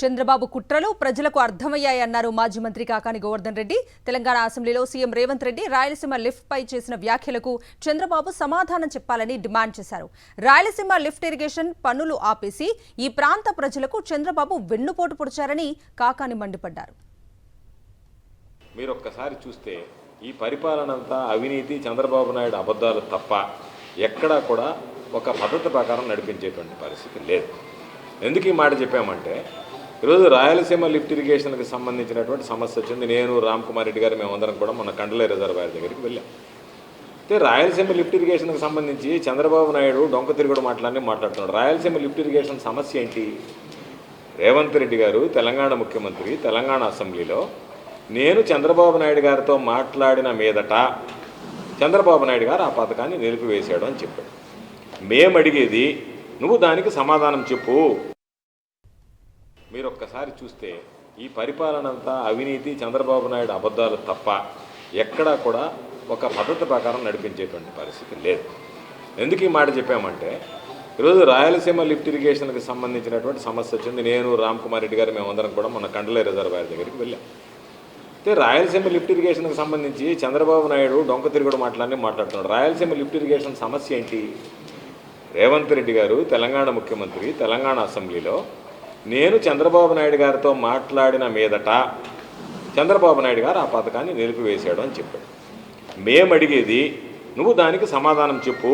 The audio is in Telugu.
చంద్రబాబు కుట్రలు ప్రజలకు అర్థమయ్యాయన్నారు మాజీ మంత్రి కాకాని గోవర్ధన్ రెడ్డి. తెలంగాణ అసెంబ్లీలో సీఎం రేవంత్ రెడ్డి రాయలసీమ లిఫ్ట్ పై చేసిన వ్యాఖ్యలకు చంద్రబాబు సమాధానం చెప్పాలని డిమాండ్ చేశారు. రాయలసీమ లిఫ్ట్ ఇరిగేషన్ పనులు ఆపేసి ఈ ప్రాంత ప్రజలకు చంద్రబాబు వెన్నుపోటు పొడిచారని కాకాని మండిపడ్డారు. మీరు ఒక్కసారి చూస్తే ఈ పరిపాలనంతా అవినీతి, చంద్రబాబు నాయుడు అబద్ధాలు తప్ప ఎక్కడా కూడా ఒక పద్ధతి ప్రకారం నడిపించేటువంటి పరిస్థితి లేదు. ఎందుకు ఈ మాట చెప్పామంటే, ఈరోజు రాయలసీమ లిఫ్ట్ ఇరిగేషన్కి సంబంధించినటువంటి సమస్య వచ్చింది. నేను, రామ్ కుమార్ రెడ్డి గారు మేమందరం కూడా మొన్న కండలే రిజర్వాయర్ దగ్గరికి వెళ్ళాం. అయితే రాయలసీమ లిఫ్ట్ ఇరిగేషన్కి సంబంధించి చంద్రబాబు నాయుడు డొంక తిరుగుడు మాట్లాడుతున్నాడు. రాయలసీమ లిఫ్ట్ ఇరిగేషన్ సమస్య ఏంటి? రేవంత్ రెడ్డి గారు తెలంగాణ ముఖ్యమంత్రి, తెలంగాణ అసెంబ్లీలో నేను చంద్రబాబు నాయుడు గారితో మాట్లాడిన మీదట చంద్రబాబు నాయుడు గారు ఆ పథకాన్ని నిలిపివేశాడు అని చెప్పాడు. మేము అడిగేది నువ్వు దానికి సమాధానం చెప్పు. మీరు ఒక్కసారి చూస్తే ఈ పరిపాలనంతా అవినీతి, చంద్రబాబు నాయుడు అబద్ధాలు తప్ప ఎక్కడా కూడా ఒక పద్ధతి ప్రకారం నడిపించేటువంటి పరిస్థితి లేదు. ఎందుకు ఈ మాట చెప్పామంటే, ఈరోజు రాయలసీమ లిఫ్ట్ ఇరిగేషన్కి సంబంధించినటువంటి సమస్య వచ్చింది. నేను, రామ్ కుమార్ రెడ్డి గారు మేమందరం కూడా మొన్న కండలే రిజర్వాయర్ దగ్గరికి వెళ్ళాం. అయితే రాయలసీమ లిఫ్ట్ ఇరిగేషన్కి సంబంధించి చంద్రబాబు నాయుడు డొంక తిరుగుడు మాట్లాడుతున్నాడు. రాయలసీమ లిఫ్ట్ ఇరిగేషన్ సమస్య ఏంటి? రేవంత్ రెడ్డి గారు తెలంగాణ ముఖ్యమంత్రి, తెలంగాణ అసెంబ్లీలో నేను చంద్రబాబు నాయుడు గారితో మాట్లాడిన మీదట చంద్రబాబు నాయుడు గారు ఆ పథకాన్ని నిలిపివేశాడు అని చెప్పాడు. మేము అడిగేది నువ్వు దానికి సమాధానం చెప్పు.